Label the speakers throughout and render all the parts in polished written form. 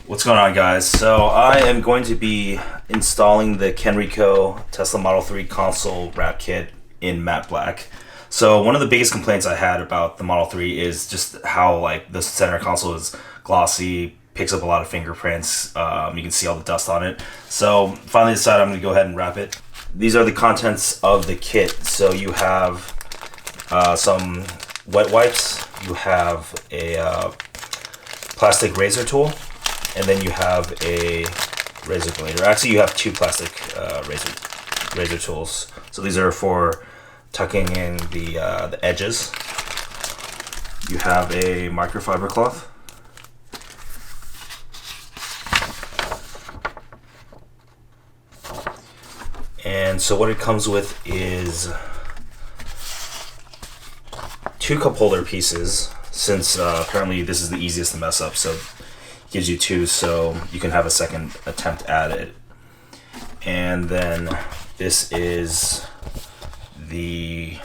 Speaker 1: What's going on, guys? So I am going to be installing the Kenriko Tesla Model 3 console wrap kit in matte black. So one of the biggest complaints I had about the Model 3 is just how like the center console is glossy, picks up a lot of fingerprints. You can see all the dust on it. So finally decided I'm going to go ahead and wrap it. These are the contents of the kit. So you have some wet wipes, you have a plastic razor tool, and then you have a razor blade. Or actually, you have two plastic razor tools. So these are for tucking in the edges. You have a microfiber cloth. And so what it comes with is two cup holder pieces, since apparently this is the easiest to mess up, so it gives you two so you can have a second attempt at it. And then this is the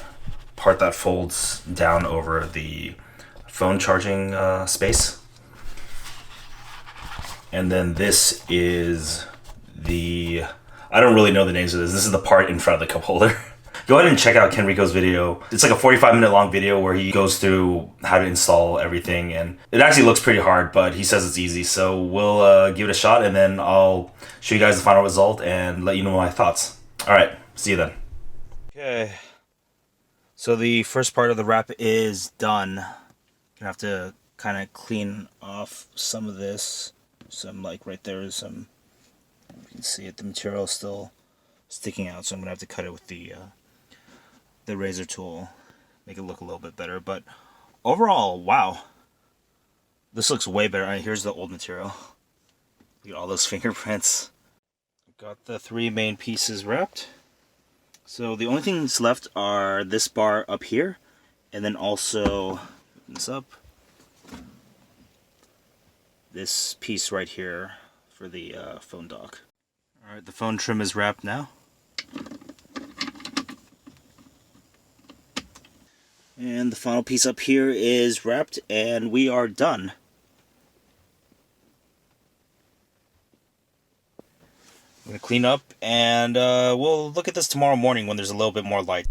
Speaker 1: part that folds down over the phone charging space. And then this is the, I don't really know the names of this. This is the part in front of the cup holder. Go ahead and check out Kenriko's video. It's like a 45-minute long video where he goes through how to install everything, and it actually looks pretty hard, but he says it's easy. So we'll give it a shot, and then I'll show you guys the final result and let you know my thoughts. All right, see you then. Okay, so the first part of the wrap is done. Gonna have to kind of clean off some of this. Some, like right there is some, you can see it, the material is still sticking out, so I'm gonna have to cut it with the razor tool, make it look a little bit better. But overall, wow, this looks way better. All right, here's the old material. Look at all those fingerprints. Got the three main pieces wrapped. So the only things left are this bar up here, and then also, open this up, this piece right here for the phone dock. All right, the phone trim is wrapped now. And the final piece up here is wrapped, and we are done. I'm going to clean up, and we'll look at this tomorrow morning when there's a little bit more light.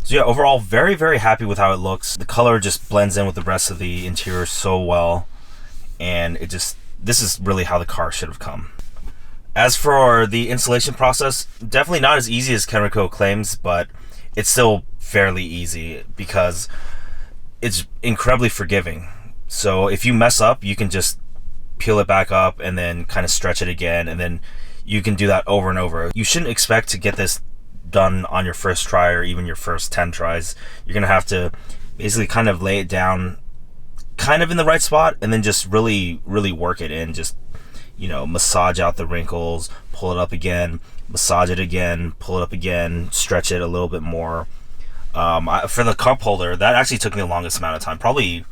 Speaker 1: So yeah, overall, very, very happy with how it looks. The color just blends in with the rest of the interior so well. And it just, this is really how the car should have come. As for the installation process, definitely not as easy as Kenriko claims, but it's still fairly easy because it's incredibly forgiving. So if you mess up, you can just peel it back up and then kind of stretch it again. And then you can do that over and over. You shouldn't expect to get this done on your first try or even your first 10 tries. You're gonna have to basically kind of lay it down kind of in the right spot and then just really work it in. Just, you know, massage out the wrinkles, pull it up again, massage it again, pull it up again, stretch it a little bit more. For the cup holder, that actually took me the longest amount of time, probably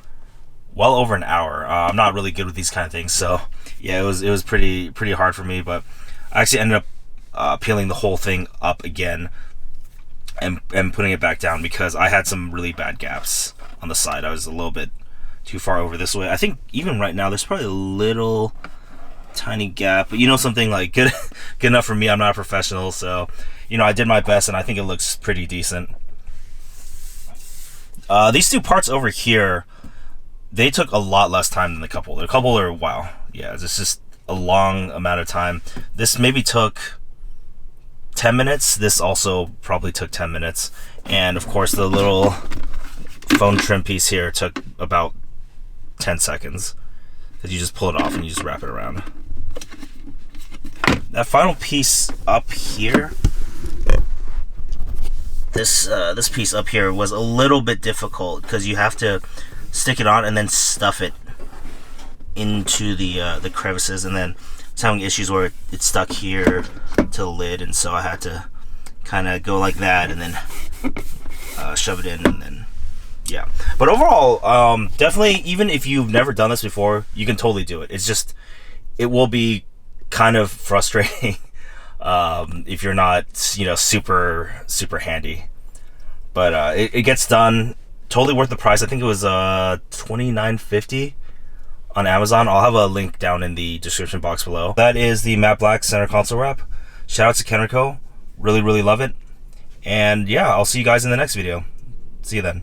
Speaker 1: well over an hour. I'm not really good with these kind of things, so yeah, it was pretty hard for me, but I actually ended up peeling the whole thing up again and putting it back down because I had some really bad gaps on the side. I was a little bit too far over this way. I think even right now there's probably a little tiny gap, but you know, something like good enough for me. I'm not a professional, so you know, I did my best and I think it looks pretty decent. These two parts over here, they took a lot less time than the cup holder. The cup holder, wow, yeah, it's just a long amount of time. This maybe took 10 minutes. This also probably took 10 minutes. And of course the little phone trim piece here took about 10 seconds because you just pull it off and you just wrap it around. That final piece up here, this piece up here was a little bit difficult because you have to stick it on and then stuff it into the crevices, and then I was having issues where it stuck here to the lid, and so I had to kind of go like that and then shove it in, and then yeah. But overall, definitely, even if you've never done this before, you can totally do it. It's just, it will be kind of frustrating if you're not, you know, super handy. But it gets done. Totally worth the price. I think it was $29.50 on Amazon. I'll have a link down in the description box below. That is the matte black center console wrap. Shout out to Kenriko. Really love it. And yeah, I'll see you guys in the next video. See you then.